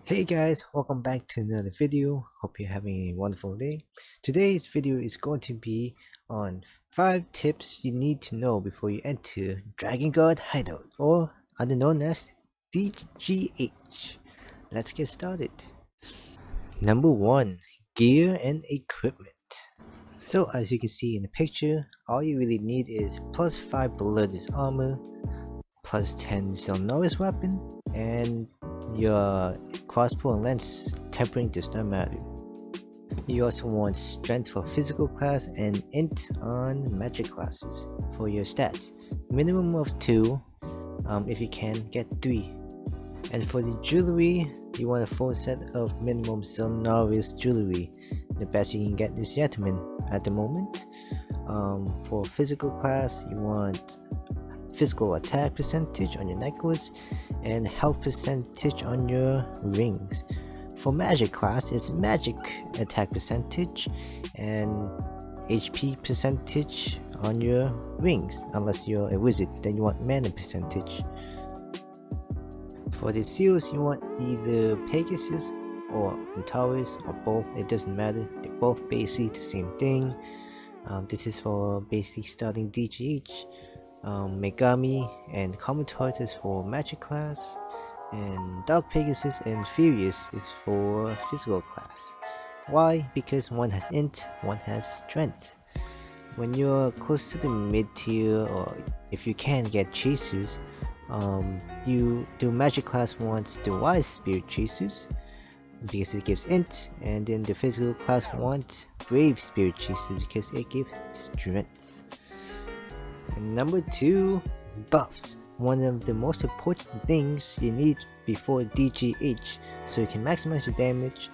Hey guys, welcome back to another video. Hope you're having a wonderful day. Today's video is going to be on 5 tips you need to know before you enter Dragon God Hideout, or other known as DGH. Let's get started. Number 1. Gear and equipment. So as you can see in the picture, all you really need is plus 5 bloodless armor, plus 10 Zelnoris weapon, and your crossbow and lance tempering does not matter. You also want strength for physical class and int on magic classes. For your stats, minimum of 2, if you can get 3. And for the jewelry, you want a full set of minimum Zelnoris jewelry. The best you can get is Yatman at the moment. For physical class, you want physical attack percentage on your necklace and health percentage on your rings. For magic class, it's magic attack percentage and HP percentage on your rings. Unless you're a wizard, then you want mana percentage. For the seals, you want either Pegasus or Antares or both. It doesn't matter, they're both basically the same thing. This is for basically starting DGH. Megami and Commutaurs is for magic class, and Dark Pegasus and Furious is for physical class. Why? Because one has int, one has strength. When you're close to the mid tier, or if you can get chasers, the magic class wants the Wise Spirit chasers because it gives int, and then the physical class wants Brave Spirit chasers because it gives strength. And number 2, buffs. One of the most important things you need before DGH, so you can maximize your damage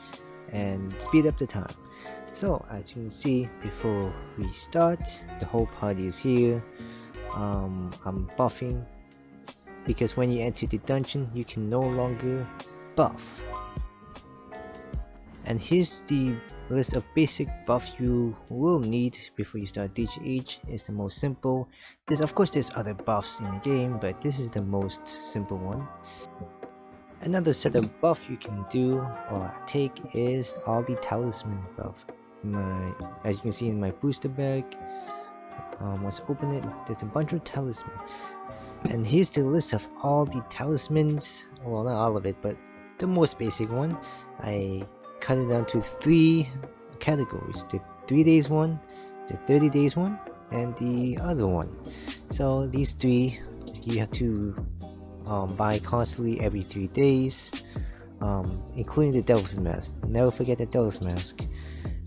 and speed up the time. So as you can see, before we start, the whole party is here. I'm buffing because when you enter the dungeon, you can no longer buff. And here's the list of basic buff you will need before you start DGH. Is the most simple. Of course there's other buffs in the game, but this is the most simple one. Another set of buff you can do or take is all the talisman buff. As you can see in my booster bag, once I open it, there's a bunch of talisman. And here's the list of all the talismans. Well, not all of it, but the most basic one. I cut it down to 3 categories: the 3 days one, the 30 days one, and the other one. So these 3 you have to buy constantly every 3 days, including the Devil's Mask. Never forget the Devil's Mask.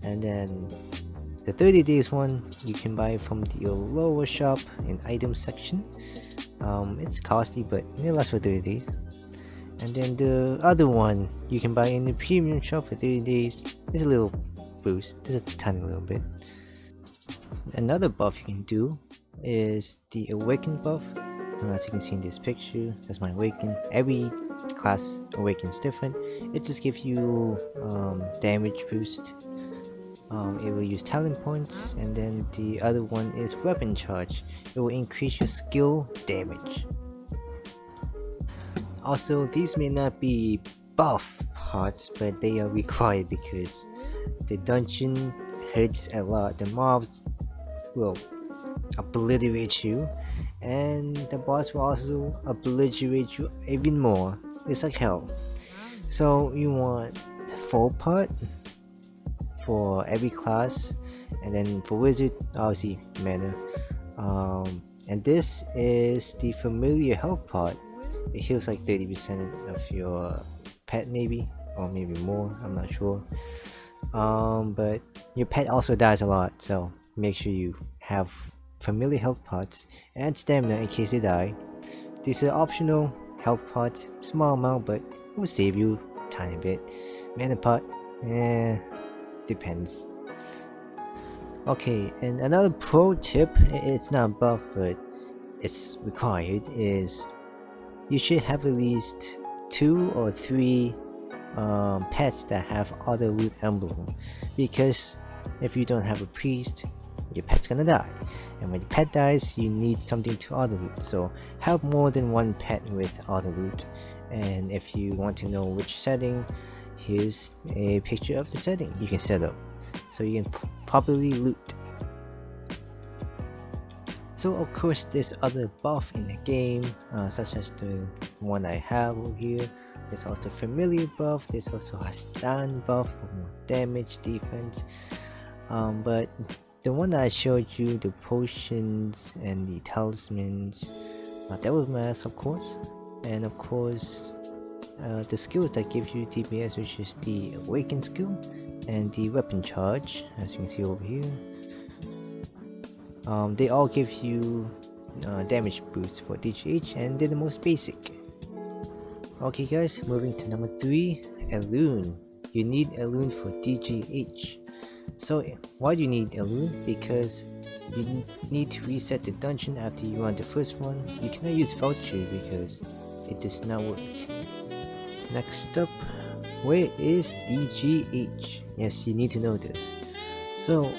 And then the 30 days one you can buy from the lower shop in item section. It's costly, but it lasts for 30 days. And then the other one you can buy in the premium shop for 30 days. There's a little boost, just a tiny little bit. Another buff you can do is the awaken buff. As you can see in this picture, that's my awaken. Every class awaken is different. It just gives you damage boost. It will use talent points. And then the other one is weapon charge. It will increase your skill damage. Also, these may not be buff parts, but they are required because the dungeon hurts a lot. The mobs will obliterate you, and the boss will also obliterate you even more. It's like hell. So you want full part for every class, and then for wizard, obviously mana. And this is the familiar health part. It heals like 30% of your pet, maybe, or maybe more, I'm not sure. But your pet also dies a lot, so make sure you have familiar health pots and stamina in case they die. These are optional health pots, small amount, but it will save you a tiny bit. Mana pot, depends. Okay, and another pro tip, it's not buff but it's required, is you should have at least 2 or 3 pets that have other loot emblem, because if you don't have a priest, your pet's gonna die, and when your pet dies you need something to auto loot. So have more than 1 pet with auto loot, And if you want to know which setting, here's a picture of the setting you can set up so you can properly loot. So of course there's other buff in the game, such as the one I have over here. There's also familiar buff, there's also a stand buff for more damage, defense, but the one that I showed you, the potions and the talismans, devil mask of course, and of course the skills that give you DPS, which is the awaken skill and the weapon charge, as you can see over here. They all give you damage boosts for DGH, and they're the most basic. Okay guys, moving to number 3, Elune. You need Elune for DGH. So why do you need Elune? Because you need to reset the dungeon after you run the first one. You cannot use voucher because it does not work. Next up, where is DGH? Yes, you need to know this. So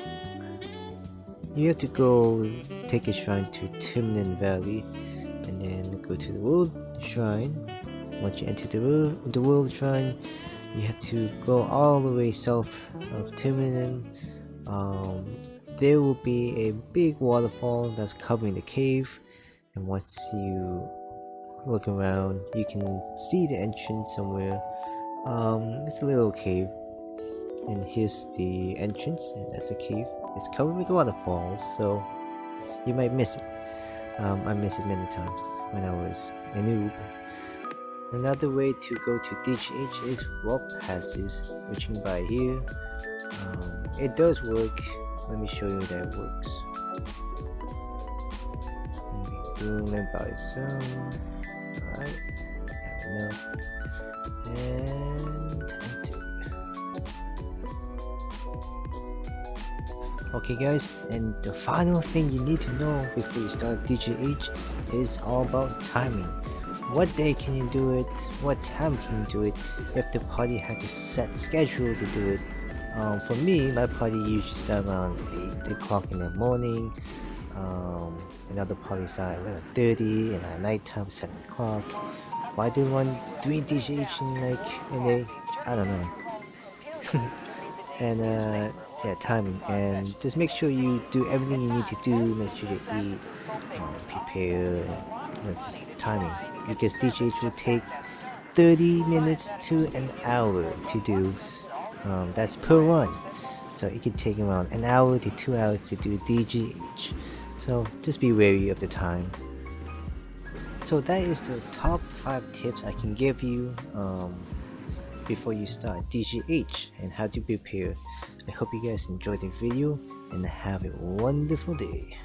you have to go take a shrine to Timnan Valley and then go to the world shrine. Once you enter the world shrine, you have to go all the way south of Timnan. There will be a big waterfall that's covering the cave, and once you look around you can see the entrance somewhere. It's a little cave, and here's the entrance, and that's the cave. It's covered with waterfalls, so you might miss it. I missed it many times when I was a noob. Another way to go to DGH is warp passes, which you can buy here. It does work. Let me show you that it works. Boom, and buy some. Alright, have enough. And time to. Okay guys, and the final thing you need to know before you start DGH is all about timing. What day can you do it? What time can you do it? If the party has a set schedule to do it. For me, my party usually starts around 8 o'clock in the morning. Another party starts at 11:30, and at night time 7 o'clock. Why do one doing DGH in a I don't know. And yeah, timing, and just make sure you do everything you need to do. Make sure you eat, prepare. That's timing, because DGH will take 30 minutes to an hour to do. That's per run, so it could take around an hour to 2 hours to do DGH. So just be wary of the time. So that is the top 5 tips I can give you before you start DGH and how to prepare. I hope you guys enjoyed the video and have a wonderful day.